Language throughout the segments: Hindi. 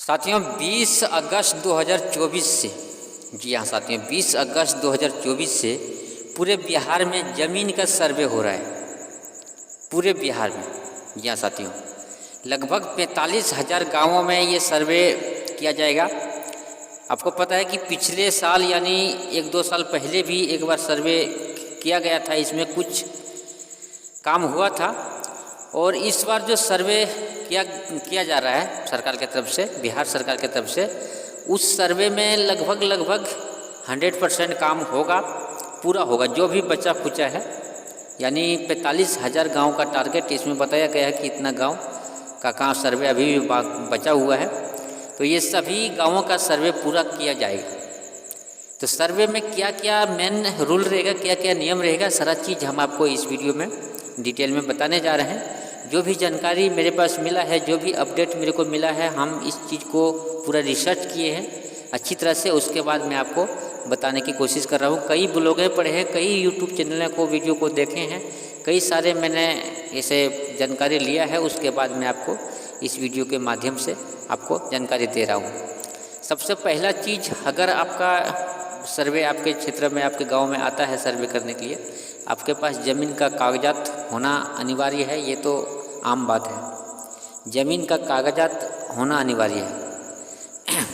साथियों 20 अगस्त 2024 से, जी हाँ साथियों 20 अगस्त 2024 से पूरे बिहार में ज़मीन का सर्वे हो रहा है। पूरे बिहार में, जी हाँ साथियों, लगभग 45,000 गाँवों में ये सर्वे किया जाएगा। आपको पता है कि पिछले साल यानी 1-2 साल पहले भी एक बार सर्वे किया गया था, इसमें कुछ काम हुआ था। और इस बार जो सर्वे किया जा रहा है सरकार की तरफ से, बिहार सरकार की तरफ से, उस सर्वे में लगभग 100% काम होगा, पूरा होगा। जो भी बचा खुचा है, यानी 45,000 गाँव का टारगेट इसमें बताया गया है कि इतना गांव का काम सर्वे अभी भी बचा हुआ है। तो ये सभी गांवों का सर्वे पूरा किया जाएगा। तो सर्वे में क्या क्या मेन रूल रहेगा, क्या क्या नियम रहेगा, सारा चीज़ हम आपको इस वीडियो में डिटेल में बताने जा रहे हैं। जो भी जानकारी मेरे पास मिला है, जो भी अपडेट मेरे को मिला है, हम इस चीज़ को पूरा रिसर्च किए हैं अच्छी तरह से। उसके बाद मैं आपको बताने की कोशिश कर रहा हूँ। कई ब्लॉगें पढ़े हैं, कई यूट्यूब चैनलों को वीडियो को देखे हैं, कई सारे मैंने ऐसे जानकारी लिया है। उसके बाद मैं आपको इस वीडियो के माध्यम से आपको जानकारी दे रहा हूँ। सबसे पहला चीज़, अगर आपका सर्वे आपके क्षेत्र में, आपके गांव में आता है सर्वे करने के लिए, आपके पास ज़मीन का कागजात होना अनिवार्य है। ये तो आम बात है, ज़मीन का कागजात होना अनिवार्य है।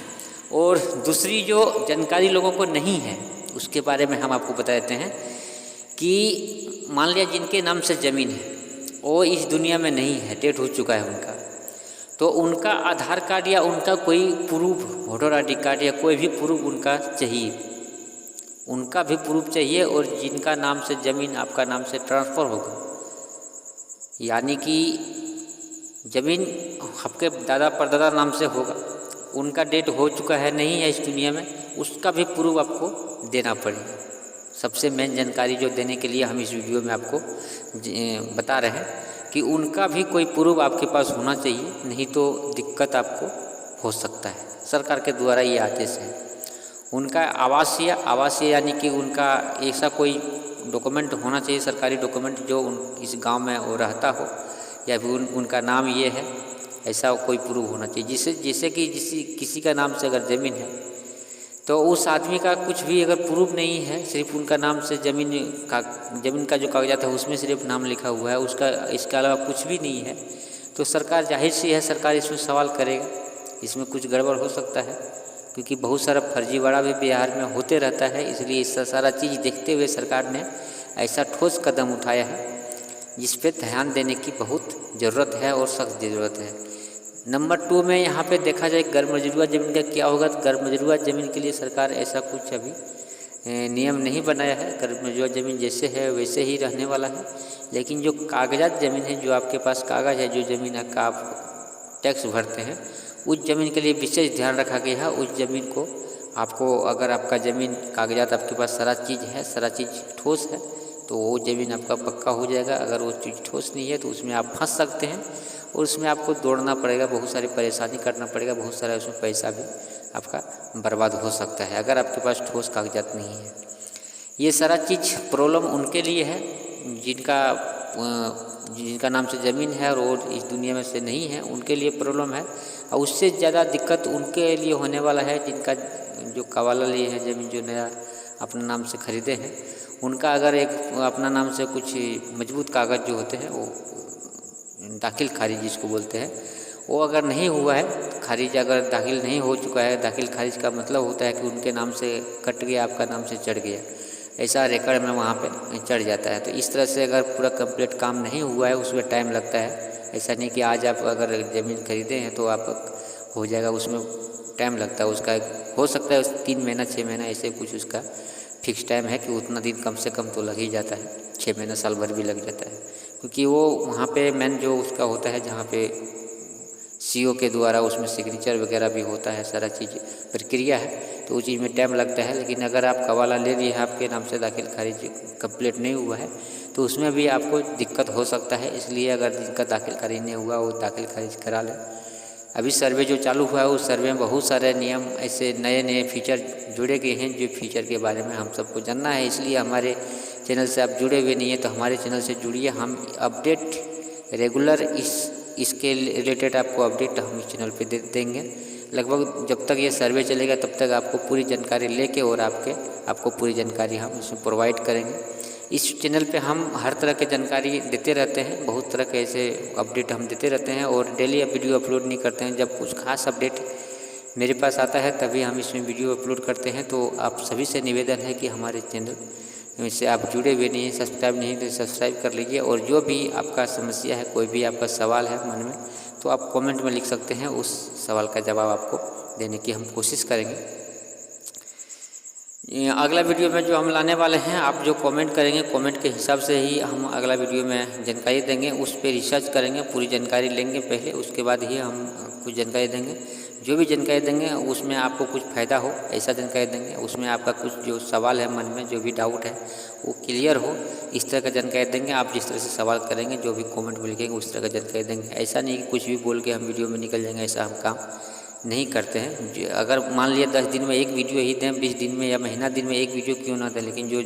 और दूसरी जो जानकारी लोगों को नहीं है, उसके बारे में हम आपको बता देते हैं कि मान लिया जिनके नाम से ज़मीन है, वो इस दुनिया में नहीं है, डेट हो चुका है उनका, तो उनका आधार कार्ड या उनका कोई proof, voter I D card या कोई भी प्रूफ उनका चाहिए, उनका भी प्रूफ चाहिए। और जिनका नाम से ज़मीन आपका नाम से ट्रांसफ़र होगा, यानी कि ज़मीन आपके दादा परदादा नाम से होगा, उनका डेट हो चुका है, नहीं है इस दुनिया में, उसका भी प्रूफ आपको देना पड़ेगा। सबसे मेन जानकारी जो देने के लिए हम इस वीडियो में आपको बता रहे हैं कि उनका भी कोई प्रूफ आपके पास होना चाहिए, नहीं तो दिक्कत आपको हो सकता है। सरकार के द्वारा ये आदेश है। उनका आवासीय यानी कि उनका ऐसा कोई डॉक्यूमेंट होना चाहिए, सरकारी डॉक्यूमेंट, जो इस गांव में वो रहता हो, या फिर उनका नाम ये है, ऐसा कोई प्रूफ होना चाहिए। जिससे कि किसी का नाम से अगर ज़मीन है, तो उस आदमी का कुछ भी अगर प्रूफ नहीं है, सिर्फ उनका नाम से ज़मीन का जो कागजात है उसमें सिर्फ नाम लिखा हुआ है, उसका इसके अलावा कुछ भी नहीं है, तो सरकार जाहिर सी है, सरकार इसमें सवाल करेगा, इसमें कुछ गड़बड़ हो सकता है। क्योंकि बहुत सारा फर्जीवाड़ा भी बिहार में होते रहता है, इसलिए इस सारा चीज़ देखते हुए सरकार ने ऐसा ठोस कदम उठाया है, जिस पे ध्यान देने की बहुत ज़रूरत है और सख्त ज़रूरत है। नंबर 2 में यहाँ पे देखा जाए गैर मजरूआ ज़मीन का क्या होगा। तो गैर मजरूआ ज़मीन के लिए सरकार ऐसा कुछ अभी नियम नहीं बनाया है। गैर मजरूआ ज़मीन जैसे है वैसे ही रहने वाला है। लेकिन जो कागजात ज़मीन है, जो आपके पास कागज़ है, जो ज़मीन का आप टैक्स भरते हैं, उस ज़मीन के लिए विशेष ध्यान रखा गया है। उस ज़मीन को आपको, अगर आपका ज़मीन कागजात आपके पास सारा चीज़ है, सारा चीज़ ठोस है, तो वो ज़मीन आपका पक्का हो जाएगा। अगर वो चीज़ ठोस नहीं है तो उसमें आप फंस सकते हैं, और उसमें आपको दौड़ना पड़ेगा, बहुत सारी परेशानी करना पड़ेगा, बहुत सारा उसमें पैसा भी आपका बर्बाद हो सकता है, अगर आपके पास ठोस कागजात नहीं है। ये सारा चीज़ प्रॉब्लम उनके लिए है जिनका नाम से ज़मीन है और वो इस दुनिया में से नहीं है, उनके लिए प्रॉब्लम है। और उससे ज़्यादा दिक्कत उनके लिए होने वाला है जिनका जो कवाला लिए है ज़मीन, जो नया अपने नाम से खरीदे हैं, उनका अगर एक अपना नाम से कुछ मजबूत कागज़ जो होते हैं, वो दाखिल खारिज जिसको बोलते हैं, वो अगर नहीं हुआ है, खारिज अगर दाखिल नहीं हो चुका है, दाखिल खारिज का मतलब होता है कि उनके नाम से कट गया, आपका नाम से चढ़ गया, ऐसा रिकॉर्ड में वहाँ पे चढ़ जाता है। तो इस तरह से अगर पूरा कंप्लीट काम नहीं हुआ है, उसमें टाइम लगता है। ऐसा नहीं कि आज आप अगर ज़मीन खरीदे हैं तो आप हो जाएगा, उसमें टाइम लगता है। उसका हो सकता है 3 महीना 6 महीना ऐसे कुछ उसका फिक्स टाइम है कि उतना दिन कम से कम तो लग ही जाता है। 6 महीना साल भर भी लग जाता है, क्योंकि वो वहाँ पे मेन जो उसका होता है, जहाँ पे सीओ के द्वारा उसमें सिग्नेचर वगैरह भी होता है, सारा चीज़ प्रक्रिया है, तो उस चीज़ में टाइम लगता है। लेकिन अगर आप कवाला ले लिए हैं, आपके नाम से दाखिल खारिज कंप्लीट नहीं हुआ है, तो उसमें भी आपको दिक्कत हो सकता है। इसलिए अगर जिनका दाखिल खारिज नहीं हुआ, वो दाखिल खारिज करा लें। अभी सर्वे जो चालू हुआ है, उस सर्वे में बहुत सारे नियम, ऐसे नए नए फीचर जुड़े गए हैं, जो फीचर के बारे में हम सबको जानना है। इसलिए हमारे चैनल से आप जुड़े हुए नहीं हैं तो हमारे चैनल से जुड़िए। हम अपडेट रेगुलर इसके रिलेटेड आपको अपडेट हम इस चैनल पे दे देंगे। लगभग जब तक ये सर्वे चलेगा तब तक आपको पूरी जानकारी लेके और आपको पूरी जानकारी हम इसमें प्रोवाइड करेंगे। इस चैनल पे हम हर तरह की जानकारी देते रहते हैं, बहुत तरह के ऐसे अपडेट हम देते रहते हैं और डेली वीडियो अपलोड नहीं करते हैं। जब कुछ खास अपडेट मेरे पास आता है तभी हम इसमें वीडियो अपलोड करते हैं। तो आप सभी से निवेदन है कि हमारे चैनल से आप जुड़े हुए नहीं हैं, सब्सक्राइब नहीं तो सब्सक्राइब कर लीजिए। और जो भी आपका समस्या है, कोई भी आपका सवाल है मन में, तो आप कमेंट में लिख सकते हैं, उस सवाल का जवाब आपको देने की हम कोशिश करेंगे। अगला वीडियो में जो हम लाने वाले हैं, आप जो कमेंट करेंगे, कमेंट के हिसाब से ही हम अगला वीडियो में जानकारी देंगे। उस पर रिसर्च करेंगे, पूरी जानकारी लेंगे पहले, उसके बाद ही हम कुछ जानकारी देंगे। जो भी जानकारी देंगे उसमें आपको कुछ फ़ायदा हो ऐसा जानकारी देंगे। उसमें आपका कुछ जो सवाल है मन में, जो भी डाउट है वो क्लियर हो, इस तरह का जानकारी देंगे। आप जिस तरह से सवाल करेंगे, जो भी कमेंट में लिखेंगे उस तरह का जानकारी देंगे। ऐसा नहीं कि कुछ भी बोल के हम वीडियो में निकल जाएंगे, ऐसा हम काम नहीं करते हैं। अगर मान लिया 10 दिन में एक वीडियो ही दें, 20 दिन में या महीना दिन में एक वीडियो क्यों ना दें, लेकिन जो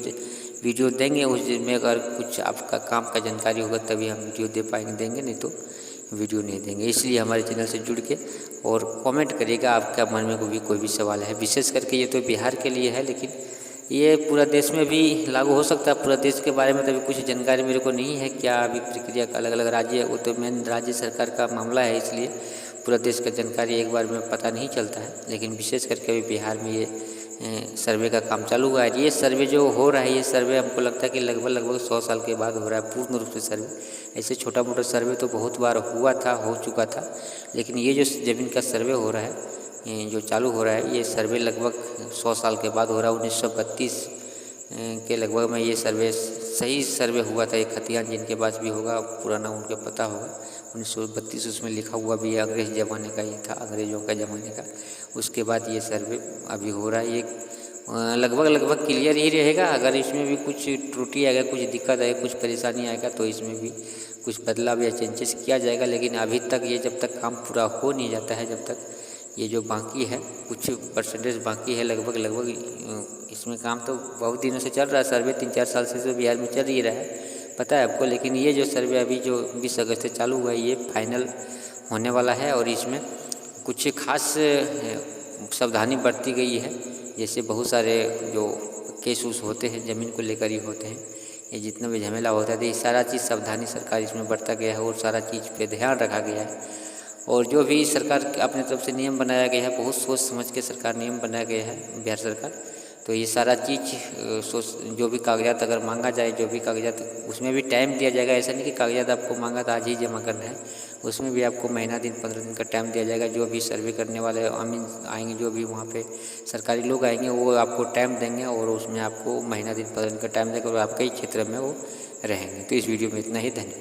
वीडियो देंगे उस दिन में अगर कुछ आपका काम का जानकारी होगा तभी हम वीडियो दे पाएंगे, देंगे नहीं तो वीडियो नहीं देंगे। इसलिए हमारे चैनल से जुड़ के और कमेंट करिएगा, आपका मन में कोई भी सवाल है। विशेष करके ये तो बिहार के लिए है, लेकिन ये पूरा देश में भी लागू हो सकता है। पूरा देश के बारे में तो अभी कुछ जानकारी मेरे को नहीं है, क्या अभी प्रक्रिया का अलग अलग राज्य है, वो तो मेन राज्य सरकार का मामला है, इसलिए पूरा देश का जानकारी एक बार में पता नहीं चलता है। लेकिन विशेष करके अभी बिहार में ये सर्वे का काम चालू हुआ है। ये सर्वे जो हो रहा है, ये सर्वे हमको लगता है कि लगभग 100 साल के बाद हो रहा है पूर्ण रूप से सर्वे। ऐसे छोटा मोटा सर्वे तो बहुत बार हुआ था, हो चुका था, लेकिन ये जो ज़मीन का सर्वे हो रहा है, जो चालू हो रहा है, ये सर्वे लगभग 100 साल के बाद हो रहा है। 1932 के लगभग में ये सर्वे सही सर्वे हुआ था। एक खतियान जिनके पास भी होगा पुराना, उनके पता होगा, 1932 उसमें लिखा हुआ भी है। अंग्रेज़ ज़माने का ये था, अंग्रेज़ों का ज़माने का। उसके बाद ये सर्वे अभी हो रहा है। ये लगभग क्लियर ही रहेगा। अगर इसमें भी कुछ त्रुटि आएगा, कुछ दिक्कत आएगा, कुछ परेशानी आएगा तो इसमें भी कुछ बदलाव या चेंजेस किया जाएगा। लेकिन अभी तक ये जब तक काम पूरा हो नहीं जाता है, जब तक ये जो बाकी है, कुछ परसेंटेज बाकी है, लगभग इसमें काम तो बहुत दिनों से चल रहा है। सर्वे 3-4 साल से तो बिहार में चल ही रहा है, पता है आपको। लेकिन ये जो सर्वे अभी जो 20 अगस्त से चालू हुआ है, ये फाइनल होने वाला है और इसमें कुछ खास सावधानी बरती गई है। जैसे बहुत सारे जो केस उस होते हैं ज़मीन को लेकर ही होते हैं, ये जितना भी झमेला होता है, तो ये सारा चीज़ सावधानी सरकार इसमें बरता गया है और सारा चीज़ पे ध्यान रखा गया है। और जो भी सरकार अपनी तरफ से नियम बनाया गया है, बहुत सोच समझ के सरकार नियम बनाया गया है बिहार सरकार। तो ये सारा चीज़ जो भी कागजात अगर मांगा जाए, जो भी कागजात, उसमें भी टाइम दिया जाएगा। ऐसा नहीं कि कागजात आपको मांगा तो आज ही जमा करना है, उसमें भी आपको महीना दिन 15 दिन का टाइम दिया जाएगा। जो भी सर्वे करने वाले आएंगे, जो भी वहाँ पे सरकारी लोग आएंगे, वो आपको टाइम देंगे और उसमें आपको महीना दिन 15 दिन का टाइम देगा और आपके ही क्षेत्र में वो रहेंगे। तो इस वीडियो में इतना ही, धन्यवाद।